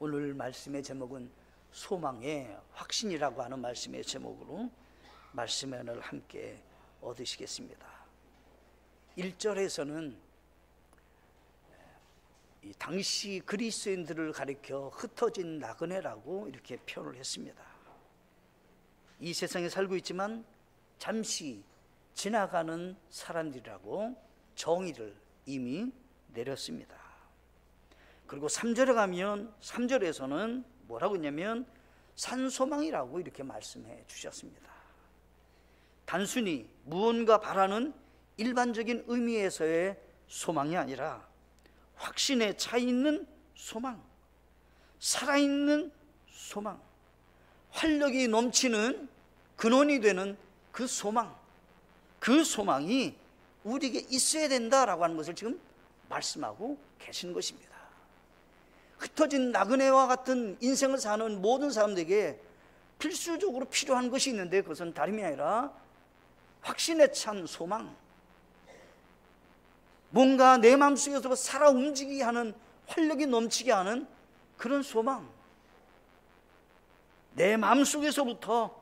오늘 말씀의 제목은 소망의 확신이라고 하는 말씀의 제목으로 말씀의 하나를 함께 얻으시겠습니다. 1절에서는 이 당시 그리스도인들을 가리켜 흩어진 나그네라고 이렇게 표현을 했습니다. 이 세상에 살고 있지만 잠시 지나가는 사람들이라고 정의를 이미 내렸습니다. 그리고 3절에 가면 3절에서는 뭐라고 했냐면 산소망이라고 이렇게 말씀해 주셨습니다. 단순히 무언가 바라는 일반적인 의미에서의 소망이 아니라 확신에 차 있는 소망, 살아있는 소망, 활력이 넘치는 근원이 되는 그 소망, 그 소망이 우리에게 있어야 된다라고 하는 것을 지금 말씀하고 계시는 것입니다. 흩어진 나그네와 같은 인생을 사는 모든 사람들에게 필수적으로 필요한 것이 있는데 그것은 다름이 아니라 확신에 찬 소망, 뭔가 내 마음속에서 살아 움직이게 하는, 활력이 넘치게 하는 그런 소망, 내 마음속에서부터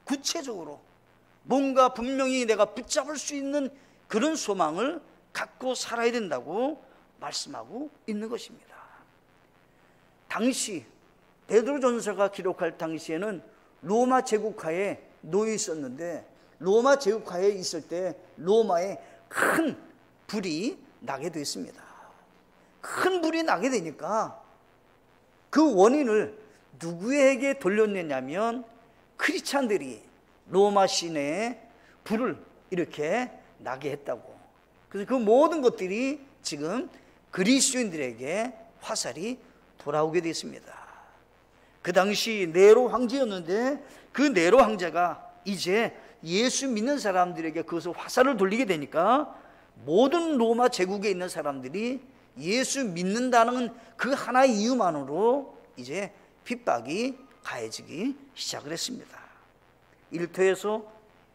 구체적으로 뭔가 분명히 내가 붙잡을 수 있는 그런 소망을 갖고 살아야 된다고 말씀하고 있는 것입니다. 당시 베드로전서가 기록할 당시에는 로마 제국하에 놓여 있었는데, 로마 제국하에 있을 때 로마에 큰 불이 나게 됐습니다. 큰 불이 나게 되니까 그 원인을 누구에게 돌렸느냐면 크리스찬들이 로마 시내에 불을 이렇게 나게 했다고. 그래서 그 모든 것들이 지금 그리스도인들에게 화살이 돌아오게 됐습니다. 그 당시 네로 황제였는데 그 네로 황제가 이제 예수 믿는 사람들에게 그것을 화살을 돌리게 되니까 모든 로마 제국에 있는 사람들이 예수 믿는다는 그 하나의 이유만으로 이제 핍박이 가해지기 시작을 했습니다. 일터에서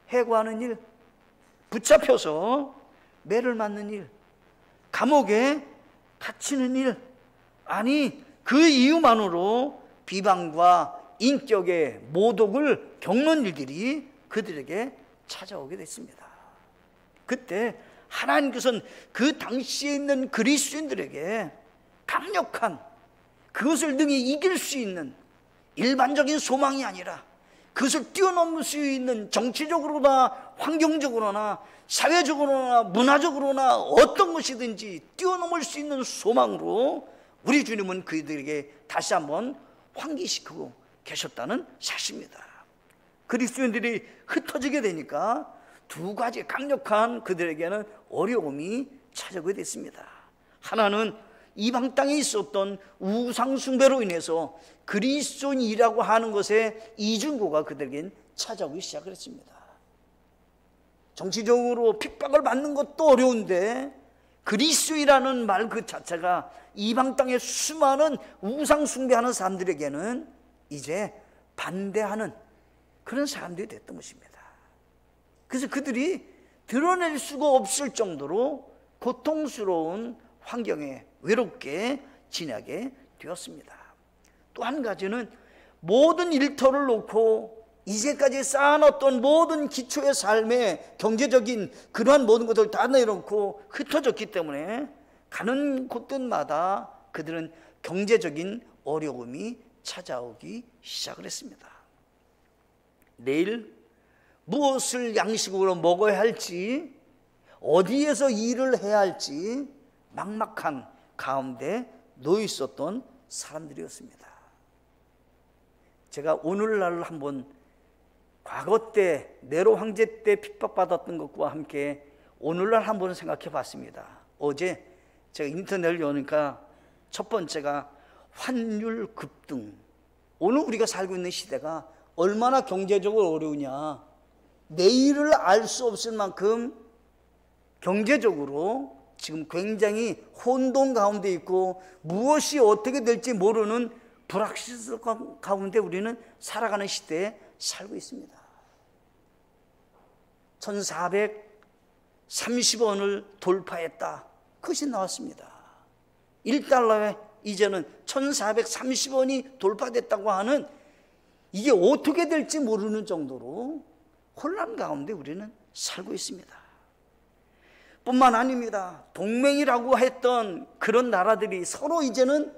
해고하는 일, 붙잡혀서 매를 맞는 일, 감옥에 갇히는 일, 아니 그 이유만으로 비방과 인격의 모독을 겪는 일들이 그들에게 찾아오게 됐습니다. 그때 하나님께서는 그 당시에 있는 그리스도인들에게 강력한, 그것을 능히 이길 수 있는 일반적인 소망이 아니라 그것을 뛰어넘을 수 있는 정치적으로나 환경적으로나 사회적으로나 문화적으로나 어떤 것이든지 뛰어넘을 수 있는 소망으로 우리 주님은 그들에게 다시 한번 환기시키고 계셨다는 사실입니다. 그리스도인들이 흩어지게 되니까 두 가지 강력한 그들에게는 어려움이 찾아오게 됐습니다. 하나는 이방 땅에 있었던 우상 숭배로 인해서 그리스도인이라고 하는 것에 이중고가 그들에겐 찾아오기 시작을 했습니다. 정치적으로 핍박을 받는 것도 어려운데 그리스도인이라는 말 그 자체가 이방 땅에 수많은 우상 숭배하는 사람들에게는 이제 반대하는 그런 사람들이 됐던 것입니다. 그래서 그들이 드러낼 수가 없을 정도로 고통스러운 환경에 외롭게 지내게 되었습니다. 또 한 가지는 모든 일터를 놓고 이제까지 쌓아놨던 모든 기초의 삶의 경제적인 그러한 모든 것을 다 내려놓고 흩어졌기 때문에 가는 곳들마다 그들은 경제적인 어려움이 찾아오기 시작을 했습니다. 내일 무엇을 양식으로 먹어야 할지, 어디에서 일을 해야 할지 막막한 가운데 놓여 있었던 사람들이었습니다. 제가 오늘날 한번 과거 때 네로 황제 때 핍박받았던 것과 함께 오늘날 한번 생각해 봤습니다. 어제 제가 인터넷을 여니까 첫 번째가 환율 급등. 오늘 우리가 살고 있는 시대가 얼마나 경제적으로 어려우냐, 내일을 알 수 없을 만큼 경제적으로 지금 굉장히 혼돈 가운데 있고 무엇이 어떻게 될지 모르는 불확실성 가운데 우리는 살아가는 시대에 살고 있습니다. 1430원을 돌파했다. 그것이 나왔습니다. 1달러에 이제는 1430원이 돌파됐다고 하는, 이게 어떻게 될지 모르는 정도로 혼란 가운데 우리는 살고 있습니다. 뿐만 아닙니다. 동맹이라고 했던 그런 나라들이 서로 이제는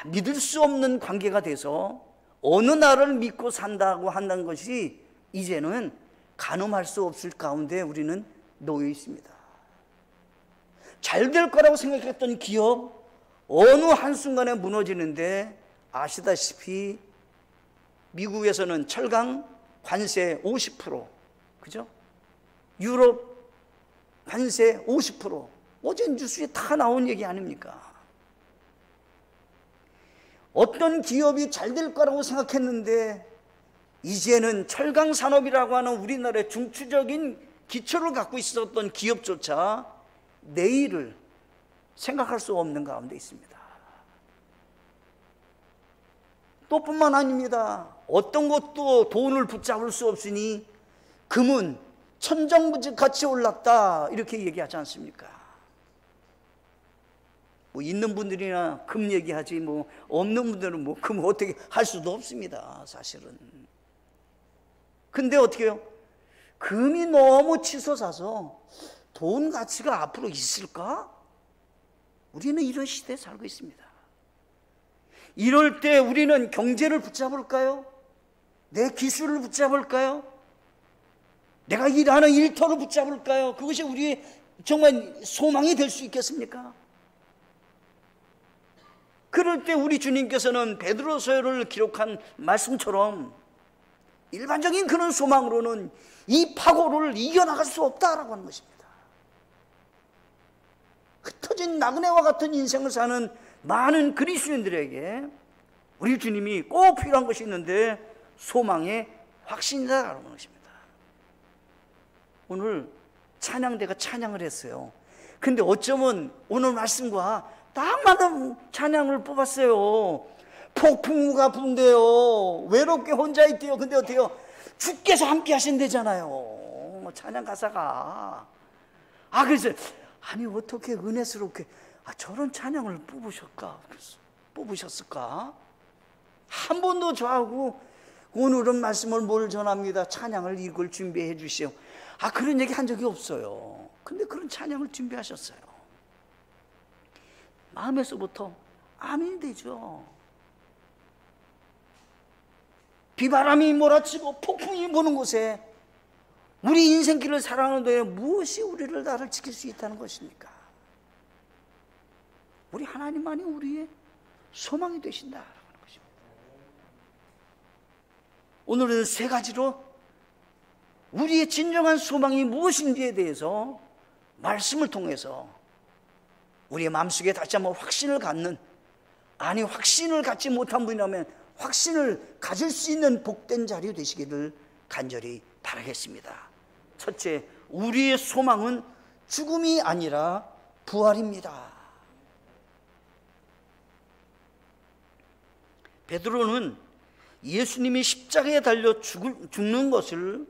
믿을 수 없는 관계가 돼서 어느 나라를 믿고 산다고 한다는 것이 이제는 가늠할 수 없을 가운데 우리는 놓여 있습니다. 잘 될 거라고 생각했던 기업 어느 한순간에 무너지는데, 아시다시피 미국에서는 철강 관세 50%, 그죠? 유럽 관세 50%, 어제 뉴스에 다 나온 얘기 아닙니까? 어떤 기업이 잘 될 거라고 생각했는데 이제는 철강 산업이라고 하는 우리나라의 중추적인 기초를 갖고 있었던 기업조차 내일을 생각할 수 없는 가운데 있습니다. 또 뿐만 아닙니다. 어떤 것도 돈을 붙잡을 수 없으니 금은 천정부지같이 올랐다, 이렇게 얘기하지 않습니까? 뭐 있는 분들이나 금 얘기하지, 뭐 없는 분들은 뭐 금 어떻게 할 수도 없습니다, 사실은. 근데 어떻게 해요? 금이 너무 치솟아서 돈 가치가 앞으로 있을까? 우리는 이런 시대에 살고 있습니다. 이럴 때 우리는 경제를 붙잡을까요? 내 기술을 붙잡을까요? 내가 일하는 일터를 붙잡을까요? 그것이 우리의 정말 소망이 될 수 있겠습니까? 그럴 때 우리 주님께서는 베드로서를 기록한 말씀처럼 일반적인 그런 소망으로는 이 파고를 이겨나갈 수 없다라고 하는 것입니다. 흩어진 나그네와 같은 인생을 사는 많은 그리스도인들에게 우리 주님이 꼭 필요한 것이 있는데, 소망의 확신이라는 것입니다. 오늘 찬양대가 찬양을 했어요. 근데 어쩌면 오늘 말씀과 딱 맞는 찬양을 뽑았어요. 폭풍우가 분대요, 외롭게 혼자 있대요. 근데 어때요? 주께서 함께 하신대잖아요, 찬양 가사가. 그래서 아니 어떻게 은혜스럽게 저런 찬양을 뽑으셨을까? 한 번도 저하고 오늘은 말씀을 뭘 전합니다, 찬양을 이걸 준비해 주시오, 그런 얘기 한 적이 없어요. 근데 그런 찬양을 준비하셨어요. 마음에서부터 아멘이 되죠. 비바람이 몰아치고 폭풍이 부는 곳에 우리 인생길을 살아가는데 무엇이 나를 지킬 수 있다는 것입니까? 우리 하나님만이 우리의 소망이 되신다는 것입니다. 오늘은 세 가지로 우리의 진정한 소망이 무엇인지에 대해서 말씀을 통해서 우리의 마음속에 다시 한번 확신을 갖는, 확신을 갖지 못한 분이라면 확신을 가질 수 있는 복된 자리 되시기를 간절히 바라겠습니다. 첫째, 우리의 소망은 죽음이 아니라 부활입니다. 베드로는 예수님이 십자가에 달려 죽는 것을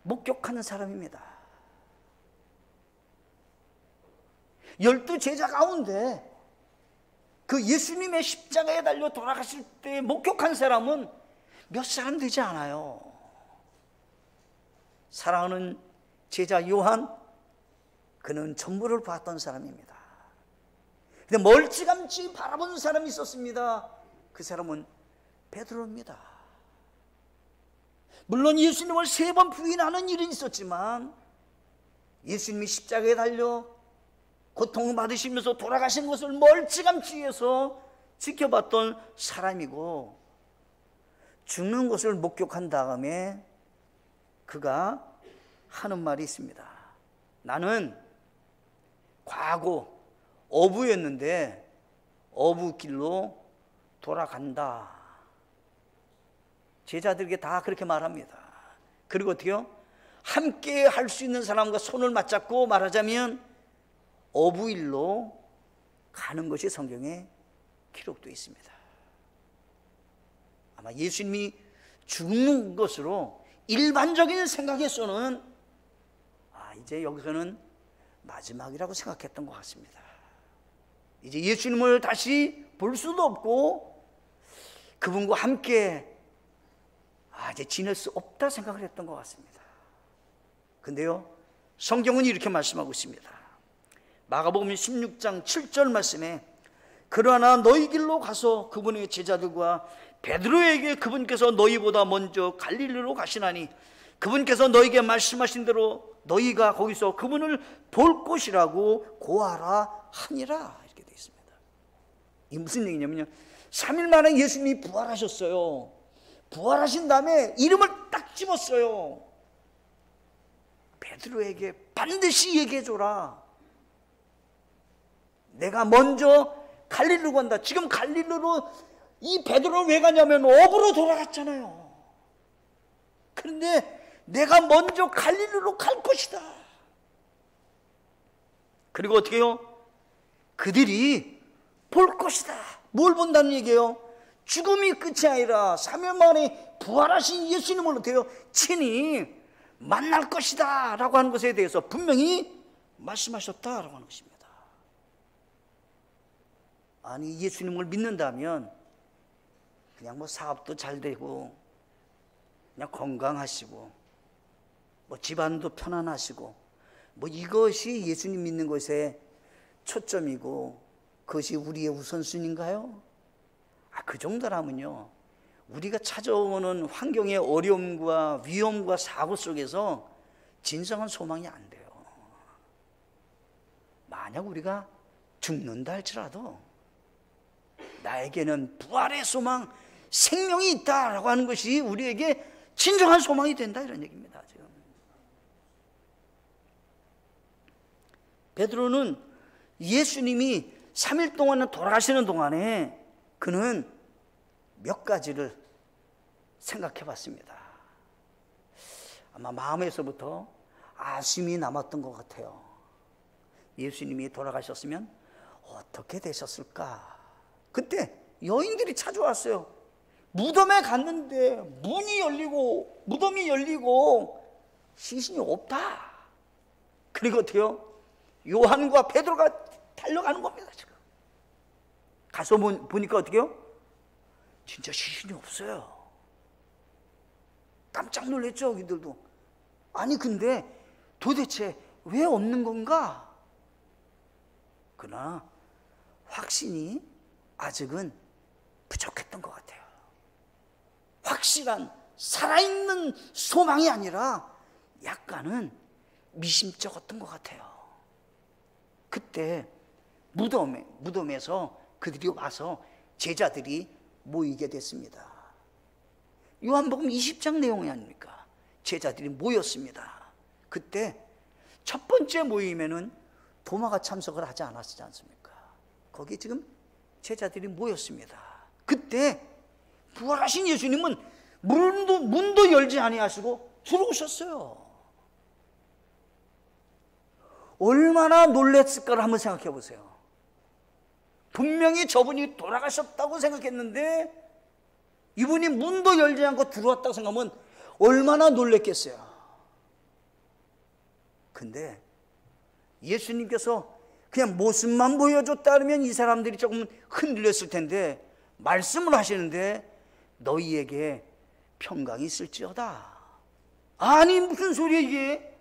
목격하는 사람입니다. 12 제자 가운데 그 예수님의 십자가에 달려 돌아가실 때 목격한 사람은 몇 사람 되지 않아요. 사랑하는 제자 요한, 그는 전부를 봤던 사람입니다. 근데 멀찌감치 바라보는 사람이 있었습니다. 그 사람은 베드로입니다. 물론 예수님을 3번 부인하는 일은 있었지만 예수님이 십자가에 달려 고통을 받으시면서 돌아가신 것을 멀찌감치 해서 지켜봤던 사람이고, 죽는 것을 목격한 다음에 그가 하는 말이 있습니다. 나는 과거 어부였는데 어부길로 돌아간다. 제자들에게 다 그렇게 말합니다. 그리고 어떻게요? 함께 할 수 있는 사람과 손을 맞잡고 말하자면 어부일로 가는 것이 성경에 기록되어 있습니다. 아마 예수님이 죽는 것으로 일반적인 생각에서는 이제 여기서는 마지막이라고 생각했던 것 같습니다. 이제 예수님을 다시 볼 수도 없고 그분과 함께 이제 지낼 수 없다 생각을 했던 것 같습니다. 근데요, 성경은 이렇게 말씀하고 있습니다. 마가복음 16장 7절 말씀에 그러나 너희 길로 가서 그분의 제자들과 베드로에게 그분께서 너희보다 먼저 갈릴리로 가시나니 그분께서 너희에게 말씀하신 대로 너희가 거기서 그분을 볼 것이라고 고하라 하니라. 이렇게 되어 있습니다. 이게 무슨 얘기냐면요, 3일 만에 예수님이 부활하셨어요. 부활하신 다음에 이름을 딱 집었어요. 베드로에게 반드시 얘기해줘라. 내가 먼저 갈릴리로 간다. 지금 갈릴리로 이 베드로는 왜 가냐면 업으로 돌아갔잖아요. 그런데 내가 먼저 갈릴리로 갈 것이다. 그리고 어떻게 해요? 그들이 볼 것이다. 뭘 본다는 얘기예요? 죽음이 끝이 아니라 3일 만에 부활하신 예수님을 어떻게 해요? 친히 만날 것이다 라고 하는 것에 대해서 분명히 말씀하셨다라고 하는 것입니다. 아니, 예수님을 믿는다면 그냥 뭐 사업도 잘 되고 그냥 건강하시고 뭐 집안도 편안하시고 뭐 이것이 예수님 믿는 것의 초점이고 그것이 우리의 우선순위인가요? 그 정도라면요, 우리가 찾아오는 환경의 어려움과 위험과 사고 속에서 진정한 소망이 안 돼요. 만약 우리가 죽는다 할지라도 나에게는 부활의 소망, 생명이 있다라고 하는 것이 우리에게 진정한 소망이 된다, 이런 얘기입니다. 지금 베드로는 예수님이 3일 동안 돌아가시는 동안에 그는 몇 가지를 생각해 봤습니다. 아마 마음에서부터 아쉬움이 남았던 것 같아요. 예수님이 돌아가셨으면 어떻게 되셨을까? 그때 여인들이 찾아왔어요. 무덤에 갔는데 문이 열리고 무덤이 열리고 시신이 없다. 그리고 어때요? 요한과 베드로가 달려가는 겁니다. 지금 가서 보니까 어떻게 해요? 진짜 시신이 없어요. 깜짝 놀랐죠, 이들도. 아니 근데 도대체 왜 없는 건가? 그러나 확신이 아직은 부족했던 것 같아요. 확실한 살아있는 소망이 아니라 약간은 미심쩍었던 것 같아요. 그때 무덤에서 그들이 와서 제자들이 모이게 됐습니다. 요한복음 20장 내용이 아닙니까? 제자들이 모였습니다. 그때 첫 번째 모임에는 도마가 참석을 하지 않았지 않습니까? 거기 지금 제자들이 모였습니다. 그때 부활하신 예수님은 문도 열지 아니하시고 들어오셨어요. 얼마나 놀랬을까를 한번 생각해 보세요. 분명히 저분이 돌아가셨다고 생각했는데 이분이 문도 열지 않고 들어왔다고 생각하면 얼마나 놀랬겠어요. 근데 예수님께서 그냥 모습만 보여줬다 그러면 이 사람들이 조금 흔들렸을 텐데 말씀을 하시는데 너희에게 평강이 있을지어다. 아니 무슨 소리야 이게?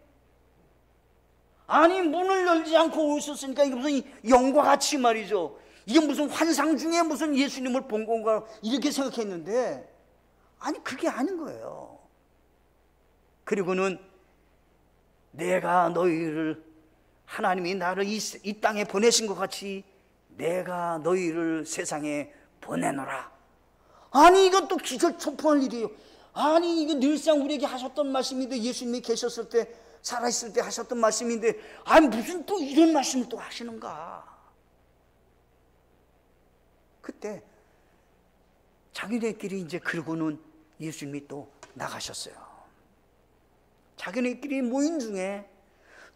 아니 문을 열지 않고 오셨으니까 이게 무슨 영과 같이 말이죠. 이게 무슨 환상 중에 무슨 예수님을 본 건가 이렇게 생각했는데 아니 그게 아닌 거예요. 그리고는 내가 너희를 하나님이 나를 이 땅에 보내신 것 같이 내가 너희를 세상에 보내노라. 아니 이건 또 기절초풍할 일이에요. 아니 이거 늘상 우리에게 하셨던 말씀인데 예수님이 계셨을 때 살아있을 때 하셨던 말씀인데 아니 무슨 또 이런 말씀을 또 하시는가. 그때 자기네끼리 이제 그러고는 예수님이 또 나가셨어요. 자기네끼리 모인 중에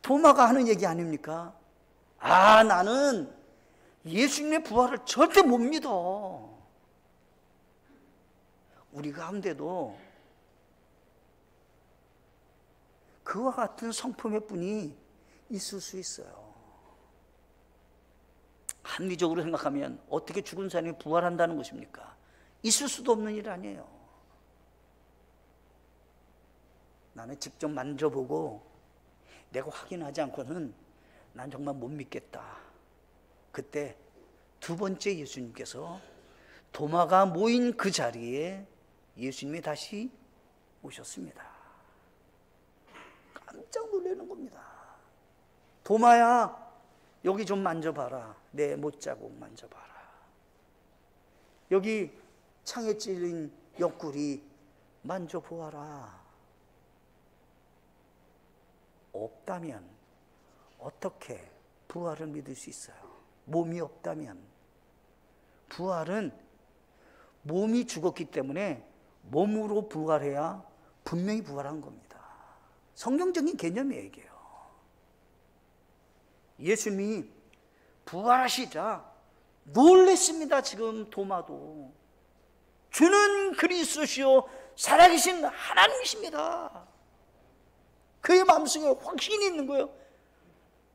도마가 하는 얘기 아닙니까? 아 나는 예수님의 부활을 절대 못 믿어. 우리 가운데도 그와 같은 성품의 분이 있을 수 있어요. 합리적으로 생각하면 어떻게 죽은 사람이 부활한다는 것입니까? 있을 수도 없는 일 아니에요. 나는 직접 만져보고 내가 확인하지 않고는 난 정말 못 믿겠다. 그때 두 번째 예수님께서 도마가 모인 그 자리에 예수님이 다시 오셨습니다. 깜짝 놀라는 겁니다. 도마야, 여기 좀 만져봐라. 내 못자국 만져봐라. 여기 창에 찔린 옆구리 만져보아라. 없다면 어떻게 부활을 믿을 수 있어요? 몸이 없다면. 부활은 몸이 죽었기 때문에 몸으로 부활해야 분명히 부활한 겁니다. 성경적인 개념이에요, 이게요. 예수님이 부활하시자 놀랬습니다. 지금 도마도. 주는 그리스도시요 살아계신 하나님이십니다. 그의 마음속에 확신이 있는 거예요.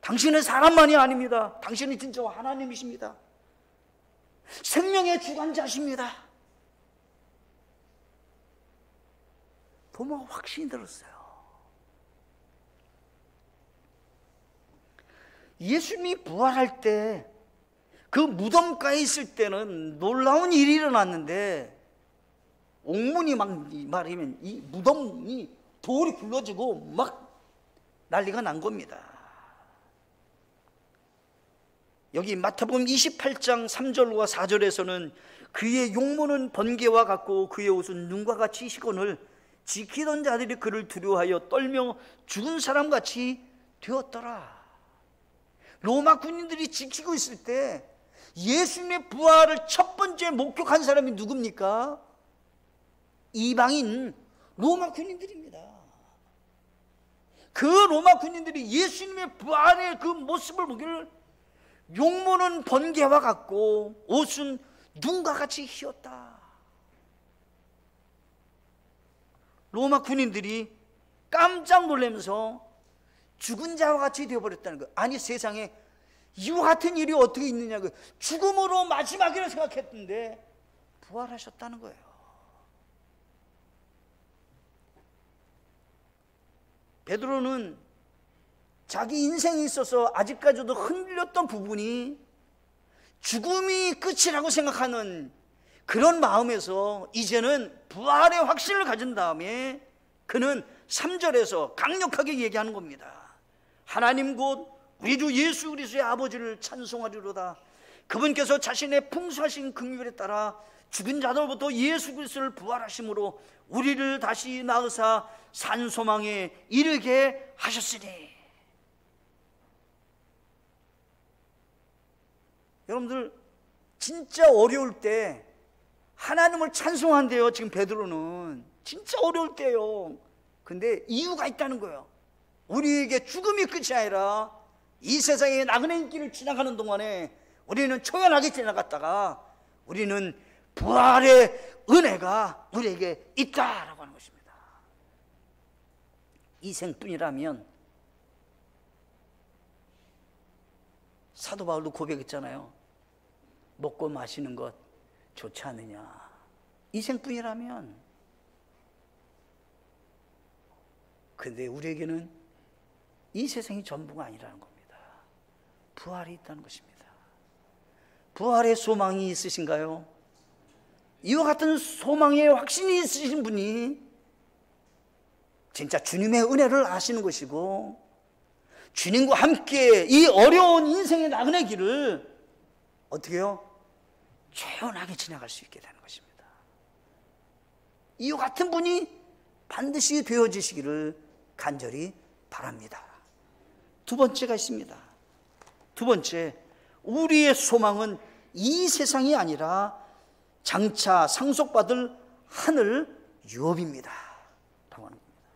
당신은 사람만이 아닙니다. 당신은 진짜 하나님이십니다. 생명의 주관자십니다. 도마가 확신이 들었어요. 예수님이 부활할 때 그 무덤가에 있을 때는 놀라운 일이 일어났는데 옥문이 막 말하면 이 무덤이 돌이 굴러지고 막 난리가 난 겁니다. 여기 마태복음 28장 3절과 4절에서는 그의 용모는 번개와 같고 그의 옷은 눈과 같이 시건을 지키던 자들이 그를 두려워하여 떨며 죽은 사람같이 되었더라. 로마 군인들이 지키고 있을 때 예수님의 부활을 첫 번째 목격한 사람이 누굽니까? 이방인 로마 군인들입니다. 그 로마 군인들이 예수님의 부활의 그 모습을 보기를 용모는 번개와 같고 옷은 눈과 같이 희었다. 로마 군인들이 깜짝 놀라면서 죽은 자와 같이 되어버렸다는 거예요. 아니 세상에 이와 같은 일이 어떻게 있느냐. 죽음으로 마지막이라 생각했는데 부활하셨다는 거예요. 베드로는 자기 인생에 있어서 아직까지도 흔들렸던 부분이 죽음이 끝이라고 생각하는 그런 마음에서 이제는 부활의 확신을 가진 다음에 그는 3절에서 강력하게 얘기하는 겁니다. 하나님 곧 우리 주 예수 그리스도의 아버지를 찬송하리로다. 그분께서 자신의 풍성하신 긍휼에 따라 죽은 자들로부터 예수 그리스도를 부활하심으로 우리를 다시 낳으사 산 소망에 이르게 하셨으니. 여러분들 진짜 어려울 때 하나님을 찬송한대요. 지금 베드로는 진짜 어려울 때요. 근데 이유가 있다는 거예요. 우리에게 죽음이 끝이 아니라 이 세상의 나그네 길을 지나가는 동안에 우리는 초연하게 지나갔다가 우리는 부활의 은혜가 우리에게 있다라고 하는 것입니다. 이 생뿐이라면 사도 바울도 고백했잖아요. 먹고 마시는 것 좋지 않느냐. 이 생뿐이라면. 근데 우리에게는 이 세상이 전부가 아니라는 겁니다. 부활이 있다는 것입니다. 부활의 소망이 있으신가요? 이와 같은 소망의 확신이 있으신 분이 진짜 주님의 은혜를 아시는 것이고 주님과 함께 이 어려운 인생의 나그네 길을 어떻게 해요? 조용하게 지나갈 수 있게 되는 것입니다. 이와 같은 분이 반드시 되어지시기를 간절히 바랍니다. 두 번째가 있습니다. 두 번째, 우리의 소망은 이 세상이 아니라 장차 상속받을 하늘 유업입니다 라고 하는 겁니다.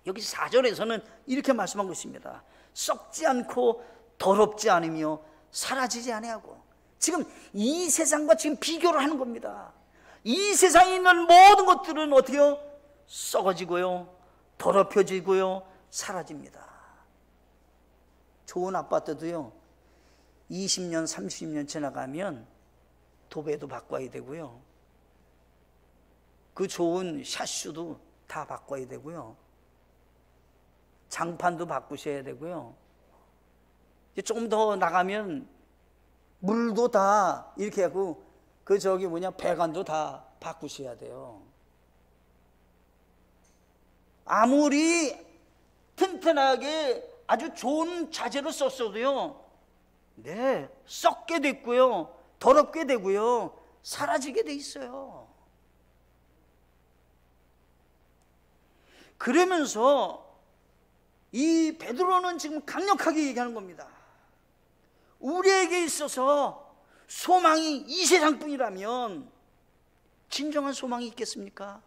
여기 4절에서는 이렇게 말씀한 것입니다. 썩지 않고 더럽지 않으며 사라지지 아니하고. 지금 이 세상과 지금 비교를 하는 겁니다. 이 세상에 있는 모든 것들은 어떻게 해요? 썩어지고요, 더럽혀지고요, 사라집니다. 좋은 아파트도요, 20년, 30년 지나가면 도배도 바꿔야 되고요. 그 좋은 샤슈도 다 바꿔야 되고요. 장판도 바꾸셔야 되고요. 이제 조금 더 나가면 물도 다 이렇게 하고 배관도 다 바꾸셔야 돼요. 아무리 튼튼하게 아주 좋은 자재로 썼어도요, 네, 썩게 됐고요, 더럽게 되고요, 사라지게 돼 있어요. 그러면서 이 베드로는 지금 강력하게 얘기하는 겁니다. 우리에게 있어서 소망이 이 세상뿐이라면 진정한 소망이 있겠습니까?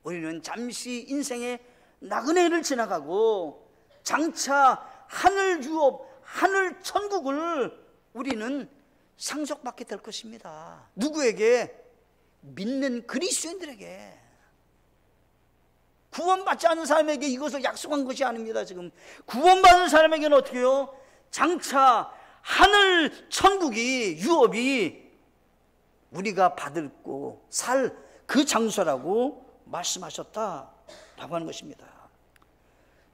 우리는 잠시 인생의 나그네를 지나가고 장차 하늘 유업, 하늘 천국을 우리는 상속받게 될 것입니다. 누구에게? 믿는 그리스도인들에게. 구원받지 않은 사람에게 이것을 약속한 것이 아닙니다. 지금 구원받은 사람에게는 어떻게 해요? 장차 하늘 천국이, 유업이 우리가 받고 살 그 장소라고 말씀하셨다라고 하는 것입니다.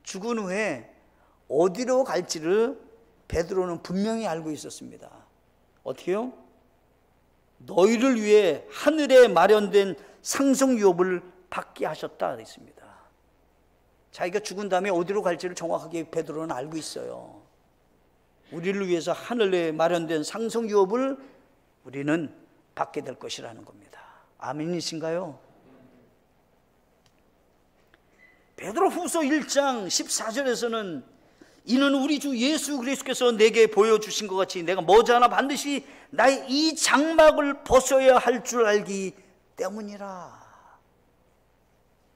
죽은 후에 어디로 갈지를 베드로는 분명히 알고 있었습니다. 어떻게요? 너희를 위해 하늘에 마련된 상속 유업을 받게 하셨다 했습니다. 자기가 죽은 다음에 어디로 갈지를 정확하게 베드로는 알고 있어요. 우리를 위해서 하늘에 마련된 상속 유업을 우리는 받게 될 것이라는 겁니다. 아멘이신가요? 베드로후서 1장 14절에서는 이는 우리 주 예수 그리스도께서 내게 보여주신 것 같이 내가 머지않아 반드시 나의 이 장막을 벗어야 할 줄 알기 때문이라.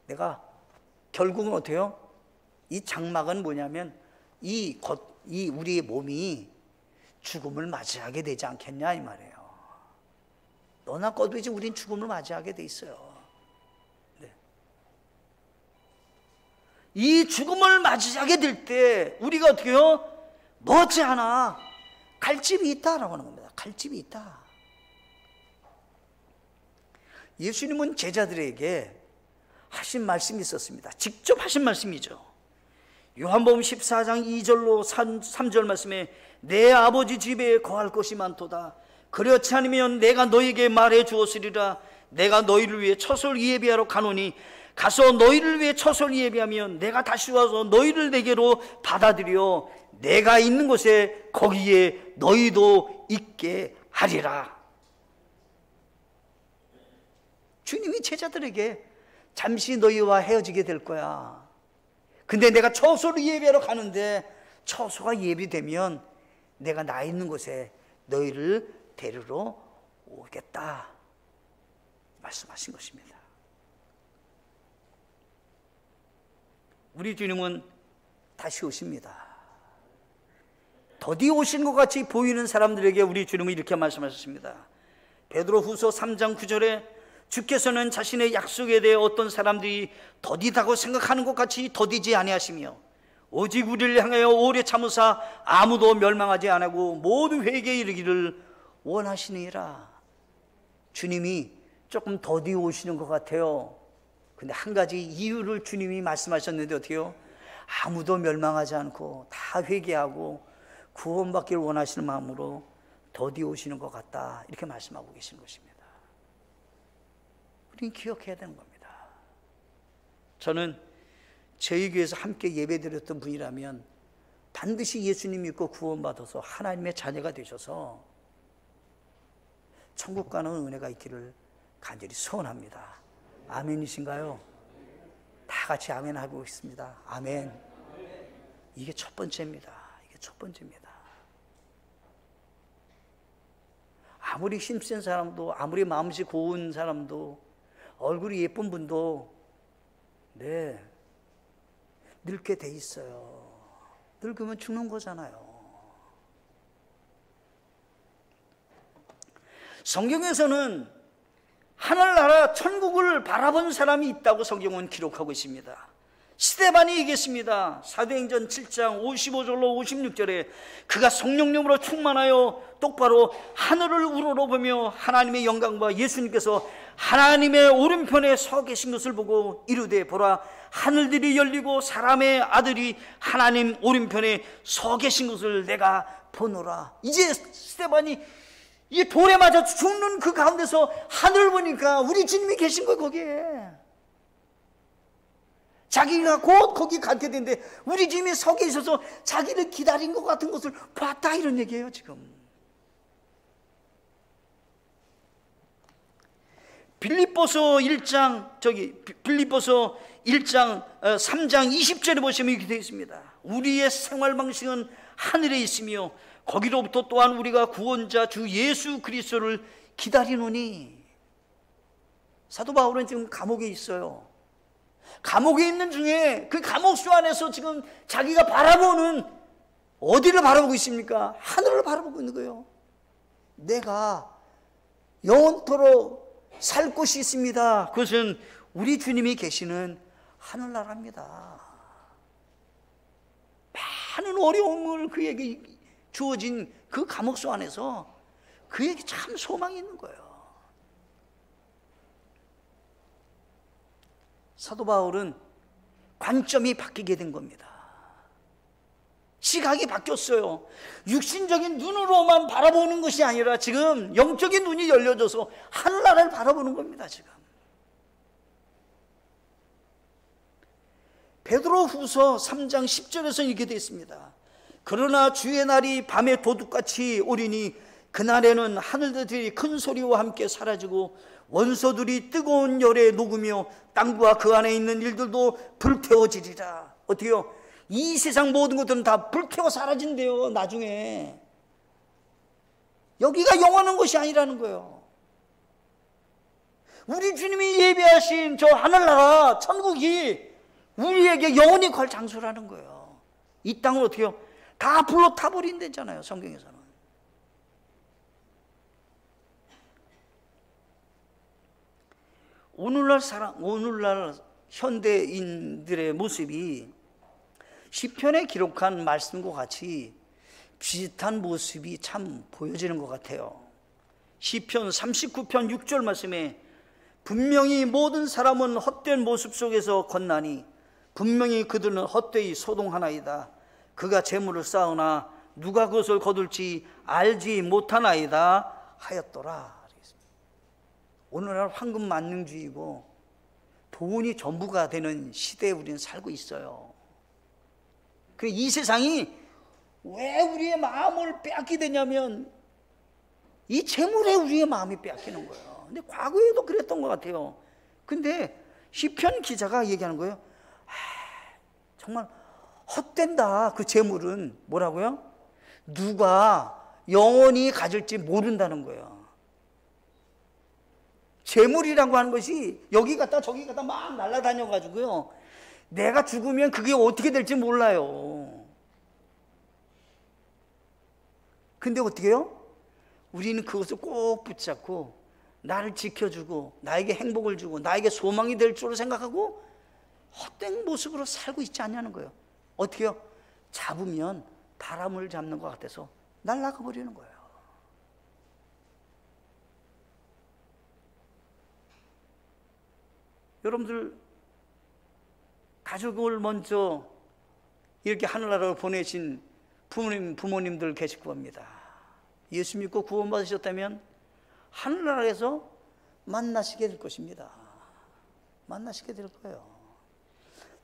내가 결국은 어때요? 이 장막은 뭐냐면 이 우리의 몸이 죽음을 맞이하게 되지 않겠냐 이 말이에요. 너나 꺼도 이제 우린 죽음을 맞이하게 돼 있어요. 네. 이 죽음을 맞이하게 될 때 우리가 어떻게 해요? 머지않아 갈 집이 있다라고 하는 겁니다. 갈 집이 있다. 예수님은 제자들에게 하신 말씀이 있었습니다. 직접 하신 말씀이죠. 요한복음 14장 2절로 3절 말씀에 내 아버지 집에 거할 것이 많도다. 그렇지 않으면 내가 너에게 말해 주었으리라. 내가 너희를 위해 처소를 예비하러 가노니 가서 너희를 위해 처소를 예비하면 내가 다시 와서 너희를 내게로 받아들여 내가 있는 곳에 거기에 너희도 있게 하리라. 주님이 제자들에게 잠시 너희와 헤어지게 될 거야. 근데 내가 처소를 예비하러 가는데 처소가 예비되면 내가 나 있는 곳에 너희를 데리러 오겠다 말씀하신 것입니다. 우리 주님은 다시 오십니다. 더디 오신 것 같이 보이는 사람들에게 우리 주님은 이렇게 말씀하셨습니다. 베드로후서 3장 9절에 주께서는 자신의 약속에 대해 어떤 사람들이 더디다고 생각하는 것 같이 더디지 아니하시며 오직 우리를 향하여 오래 참으사 아무도 멸망하지 않고 모두 회개에 이르기를 원하시니라. 주님이 조금 더디 오시는 것 같아요. 근데 한 가지 이유를 주님이 말씀하셨는데 어떻게 해요? 아무도 멸망하지 않고 다 회개하고 구원받기를 원하시는 마음으로 더디 오시는 것 같다 이렇게 말씀하고 계시는 것입니다. 우리는 기억해야 되는 겁니다. 저는 저희 교회에서 함께 예배드렸던 분이라면 반드시 예수님 믿고 구원받아서 하나님의 자녀가 되셔서 천국 가는 은혜가 있기를 간절히 소원합니다. 아멘이신가요? 다 같이 아멘 하고 있습니다. 아멘. 이게 첫 번째입니다. 이게 첫 번째입니다. 아무리 힘센 사람도, 아무리 마음씨 고운 사람도, 얼굴이 예쁜 분도 네 늙게 돼 있어요. 늙으면 죽는 거잖아요. 성경에서는 하늘나라 천국을 바라본 사람이 있다고 성경은 기록하고 있습니다. 스데반이 얘기했습니다. 사도행전 7장 55절로 56절에 그가 성령님으로 충만하여 똑바로 하늘을 우러러보며 하나님의 영광과 예수님께서 하나님의 오른편에 서 계신 것을 보고 이르되 보라 하늘들이 열리고 사람의 아들이 하나님 오른편에 서 계신 것을 내가 보노라. 이제 스데반이 이 돌에 맞아 죽는 그 가운데서 하늘을 보니까 우리 주님이 계신 거예요. 거기에 자기가 곧 거기 가게 되는데 우리 주님이 서 계셔서 자기를 기다린 것 같은 것을 봤다, 이런 얘기예요. 지금 빌립보서 1장 3장 20절에 보시면 이렇게 되어 있습니다. 우리의 생활 방식은 하늘에 있으며 거기로부터 또한 우리가 구원자 주 예수 그리스도를 기다리노니. 사도 바울은 지금 감옥에 있어요. 감옥에 있는 중에 그 감옥수 안에서 지금 자기가 바라보는, 어디를 바라보고 있습니까? 하늘을 바라보고 있는 거예요. 내가 영원토록 살 곳이 있습니다. 그것은 우리 주님이 계시는 하늘나라입니다. 많은 어려움을 그에게 주어진 그 감옥수 안에서 그에게 참 소망이 있는 거예요. 사도 바울은 관점이 바뀌게 된 겁니다. 시각이 바뀌었어요. 육신적인 눈으로만 바라보는 것이 아니라 지금 영적인 눈이 열려져서 하늘나라를 바라보는 겁니다. 지금 베드로후서 3장 10절에서 이렇게 되어 있습니다. 그러나 주의 날이 밤에 도둑같이 오리니 그날에는 하늘들이 큰 소리와 함께 사라지고 원소들이 뜨거운 열에 녹으며 땅과 그 안에 있는 일들도 불태워지리라. 어때요? 이 세상 모든 것들은 다 불태워 사라진대요. 나중에 여기가 영원한 것이 아니라는 거예요. 우리 주님이 예비하신 저 하늘나라 천국이 우리에게 영원히 갈 장소라는 거예요. 이 땅을 어떻게 해요? 다 불로 타버린다잖아요, 성경에서는. 오늘날 현대인들의 모습이 시편에 기록한 말씀과 같이 비슷한 모습이 참 보여지는 것 같아요. 시편 39편 6절 말씀에 분명히 모든 사람은 헛된 모습 속에서 건나니 분명히 그들은 헛되이 소동하나이다. 그가 재물을 쌓으나 누가 그것을 거둘지 알지 못하나이다 하였더라. 오늘날 황금 만능주의고 돈이 전부가 되는 시대에 우리는 살고 있어요. 이 세상이 왜 우리의 마음을 빼앗게 되냐면 이 재물에 우리의 마음이 빼앗기는 거예요. 근데 과거에도 그랬던 것 같아요. 근데 시편 기자가 얘기하는 거예요. 정말 헛된다. 그 재물은 뭐라고요? 누가 영원히 가질지 모른다는 거예요. 재물이라고 하는 것이 여기 갔다 저기 갔다 막 날아다녀 가지고요, 내가 죽으면 그게 어떻게 될지 몰라요. 근데 어떻게 해요? 우리는 그것을 꼭 붙잡고 나를 지켜주고 나에게 행복을 주고 나에게 소망이 될 줄로 생각하고 헛된 모습으로 살고 있지 않냐는 거예요. 어떻게 해요? 잡으면 바람을 잡는 것 같아서 날아가 버리는 거예요. 여러분들 가족을 먼저 이렇게 하늘나라로 보내신 부모님들 계실 겁니다. 예수 믿고 구원받으셨다면 하늘나라에서 만나시게 될 것입니다. 만나시게 될 거예요.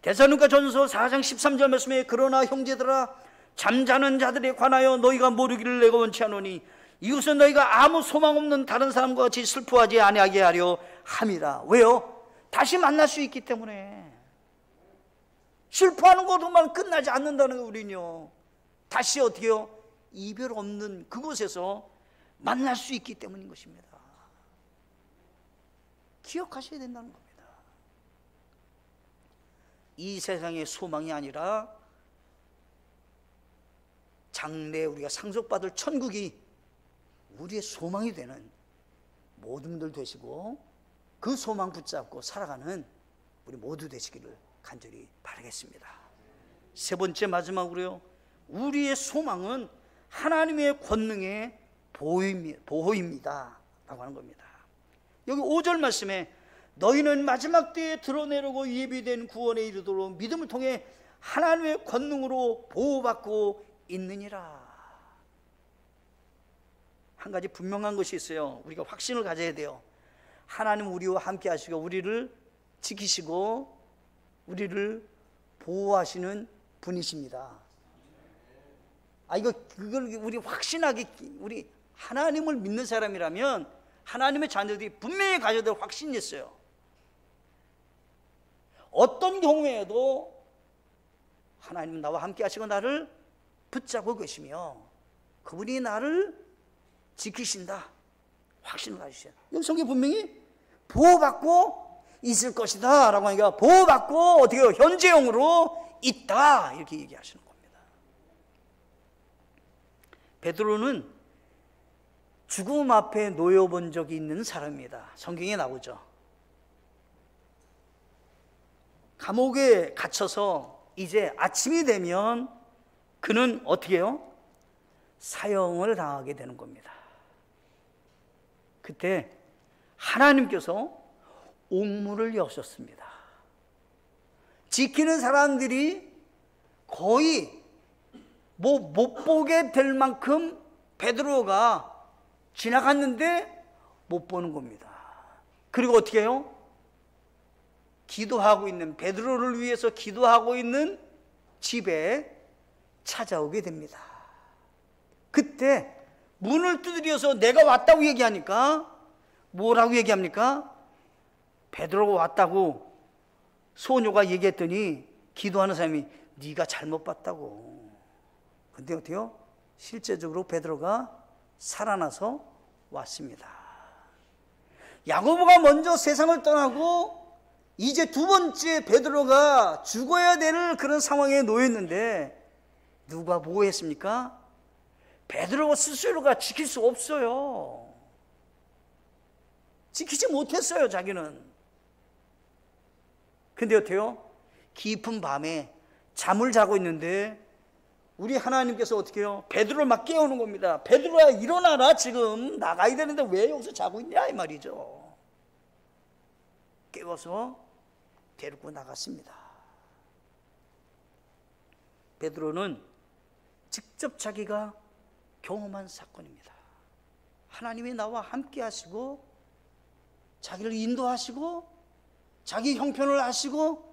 데살로니가전서 4장 13절 말씀에 그러나 형제들아 잠자는 자들에 관하여 너희가 모르기를 내가 원치 않으니 이것은 너희가 아무 소망 없는 다른 사람과 같이 슬퍼하지 아니하게 하려 함이라. 왜요? 다시 만날 수 있기 때문에. 슬퍼하는 것으로만 끝나지 않는다는 거예요. 우리는요, 다시 어떻게 해요? 이별 없는 그곳에서 만날 수 있기 때문인 것입니다. 기억하셔야 된다는 겁니다. 이 세상의 소망이 아니라 장래에 우리가 상속받을 천국이 우리의 소망이 되는 모든 분들 되시고 그 소망 붙잡고 살아가는 우리 모두 되시기를 간절히 바라겠습니다. 세 번째 마지막으로요, 우리의 소망은 하나님의 권능의 보호입니다 라고 하는 겁니다. 여기 5절 말씀에 너희는 마지막 때에 드러내려고 예비된 구원에 이르도록 믿음을 통해 하나님의 권능으로 보호받고 있느니라. 한 가지 분명한 것이 있어요. 우리가 확신을 가져야 돼요. 하나님 우리와 함께 하시고 우리를 지키시고 우리를 보호하시는 분이십니다. 그걸 우리 확신하게, 우리 하나님을 믿는 사람이라면 하나님의 자녀들이 분명히 가져야 될 확신이 있어요. 어떤 경우에도 하나님은 나와 함께 하시고 나를 붙잡고 계시며 그분이 나를 지키신다, 확신을 가지셔요. 여기 성경에 분명히 보호받고 있을 것이다 라고 하니까 보호받고 어떻게 해요? 현재형으로 있다 이렇게 얘기하시는 겁니다. 베드로는 죽음 앞에 놓여본 적이 있는 사람입니다. 성경에 나오죠. 감옥에 갇혀서 이제 아침이 되면 그는 어떻게 해요? 사형을 당하게 되는 겁니다. 그때 하나님께서 옥문을 여셨습니다. 지키는 사람들이 거의 못 보게 될 만큼 베드로가 지나갔는데 못 보는 겁니다. 그리고 어떻게 해요? 기도하고 있는, 베드로를 위해서 기도하고 있는 집에 찾아오게 됩니다. 그때 문을 두드려서 내가 왔다고 얘기하니까 뭐라고 얘기합니까? 베드로가 왔다고 소녀가 얘기했더니 기도하는 사람이 네가 잘못 봤다고. 근데 어때요? 실제적으로 베드로가 살아나서 왔습니다. 야고보가 먼저 세상을 떠나고 이제 두 번째 베드로가 죽어야 될 그런 상황에 놓였는데 누가 보호했습니까? 베드로가 스스로가 지킬 수 없어요. 지키지 못했어요, 자기는. 근데 어때요? 깊은 밤에 잠을 자고 있는데 우리 하나님께서 어떻게 해요? 베드로를 막 깨우는 겁니다. 베드로야 일어나라, 지금 나가야 되는데 왜 여기서 자고 있냐 이 말이죠. 깨워서 데리고 나갔습니다. 베드로는 직접 자기가 경험한 사건입니다. 하나님이 나와 함께 하시고 자기를 인도하시고 자기 형편을 아시고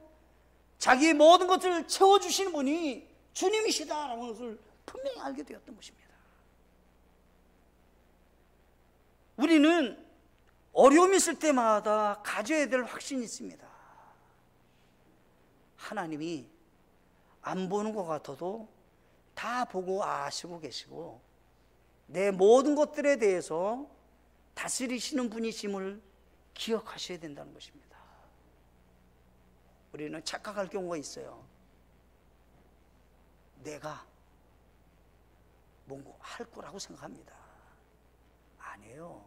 자기의 모든 것을 채워주시는 분이 주님이시다라는 것을 분명히 알게 되었던 것입니다. 우리는 어려움이 있을 때마다 가져야 될 확신이 있습니다. 하나님이 안 보는 것 같아도 다 보고 아시고 계시고 내 모든 것들에 대해서 다스리시는 분이심을 기억하셔야 된다는 것입니다. 우리는 착각할 경우가 있어요. 내가 뭔가 할 거라고 생각합니다. 아니에요.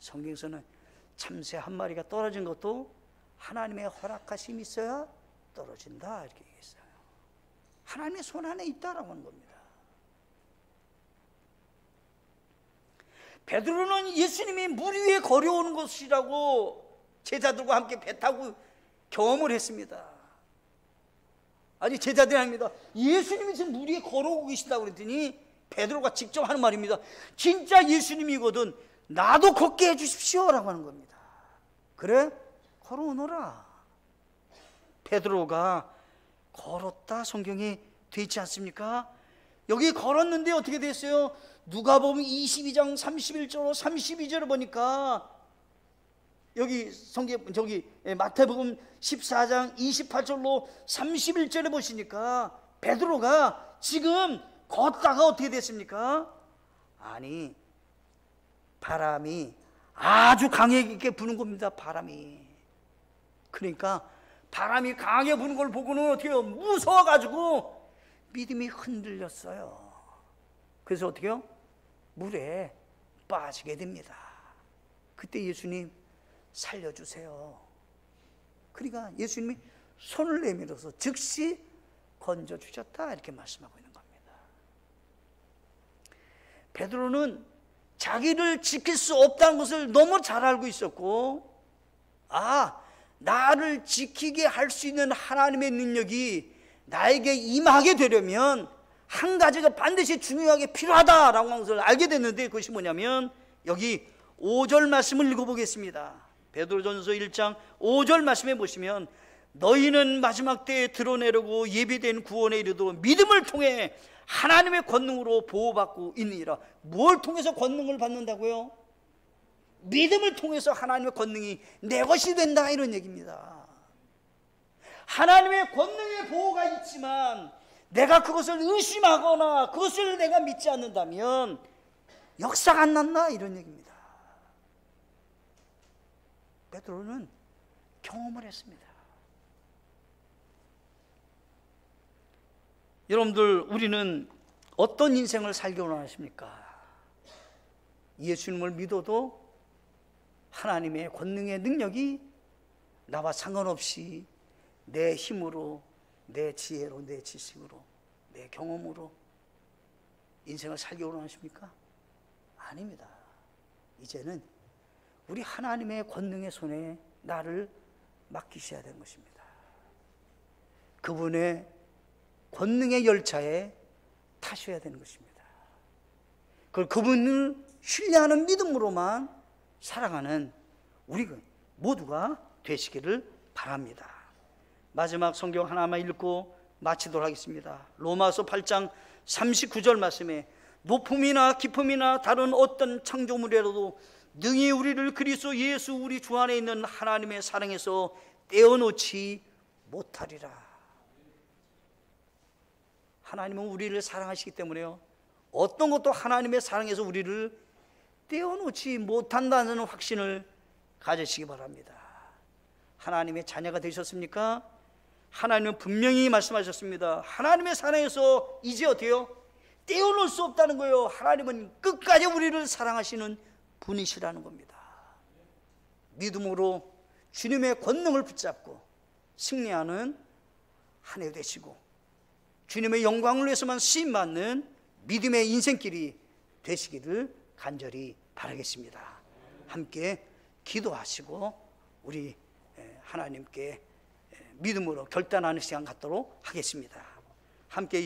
성경에서는 참새 한 마리가 떨어진 것도 하나님의 허락하심이 있어야 떨어진다 이렇게 얘기했어요. 하나님의 손 안에 있다라고 하는 겁니다. 베드로는 예수님이 물 위에 걸어오는 것이라고 제자들과 함께 배 타고 경험을 했습니다. 아니 제자들이 합니다. 예수님이 지금 물 위에 걸어오고 계시다고 그랬더니 베드로가 직접 하는 말입니다. 진짜 예수님이거든 나도 걷게 해주십시오 라고 하는 겁니다. 그래? 걸어오너라. 베드로가 걸었다 성경에 되어 있지 않습니까? 여기 걸었는데 어떻게 됐어요? 누가복음 22장 31절로 32절을 보니까 여기 마태복음 14장 28절로 31절에 보시니까 베드로가 지금 걷다가 어떻게 됐습니까? 아니 바람이 아주 강하게 부는 겁니다. 바람이. 그러니까 바람이 강하게 부는 걸 보고는 어떻게 해요? 무서워가지고 믿음이 흔들렸어요. 그래서 어떻게 해요? 물에 빠지게 됩니다. 그때 예수님 살려주세요. 그러니까 예수님이 손을 내밀어서 즉시 건져주셨다, 이렇게 말씀하고 있는 겁니다. 베드로는 자기를 지킬 수 없다는 것을 너무 잘 알고 있었고, 나를 지키게 할 수 있는 하나님의 능력이 나에게 임하게 되려면 한 가지가 반드시 중요하게 필요하다라고 하는 것을 알게 됐는데, 그것이 뭐냐면 여기 5절 말씀을 읽어보겠습니다. 베드로전서 1장 5절 말씀에 보시면, 너희는 마지막 때에 드러내려고 예비된 구원에 이르도 믿음을 통해 하나님의 권능으로 보호받고 있느니라. 뭘 통해서 권능을 받는다고요? 믿음을 통해서 하나님의 권능이 내 것이 된다, 이런 얘기입니다. 하나님의 권능의 보호가 있지만 내가 그것을 의심하거나 그것을 내가 믿지 않는다면 역사가 안 난다, 이런 얘기입니다. 베드로는 경험을 했습니다. 여러분들, 우리는 어떤 인생을 살기 원하십니까? 예수님을 믿어도 하나님의 권능의 능력이 나와 상관없이 내 힘으로, 내 지혜로, 내 지식으로, 내 경험으로 인생을 살기 원하십니까? 아닙니다. 이제는 우리 하나님의 권능의 손에 나를 맡기셔야 되는 것입니다. 그분의 권능의 열차에 타셔야 되는 것입니다. 그걸 그분을 신뢰하는 믿음으로만 살아가는 우리 모두가 되시기를 바랍니다. 마지막 성경 하나만 읽고 마치도록 하겠습니다. 로마서 8장 39절 말씀에, 높음이나 깊음이나 다른 어떤 창조물이라도 능히 우리를 그리스도 예수 우리 주 안에 있는 하나님의 사랑에서 떼어놓지 못하리라. 하나님은 우리를 사랑하시기 때문에요, 어떤 것도 하나님의 사랑에서 우리를 떼어놓지 못한다는 확신을 가지시기 바랍니다. 하나님의 자녀가 되셨습니까? 하나님은 분명히 말씀하셨습니다. 하나님의 사랑에서 이제 어때요? 떼어놓을 수 없다는 거예요. 하나님은 끝까지 우리를 사랑하시는 분이시라는 겁니다. 믿음으로 주님의 권능을 붙잡고 승리하는 한 해 되시고, 주님의 영광을 위해서만 쓰임받는 믿음의 인생길이 되시기를 간절히 바라겠습니다. 함께 기도하시고 우리 하나님께 믿음으로 결단하는 시간 갖도록 하겠습니다. 함께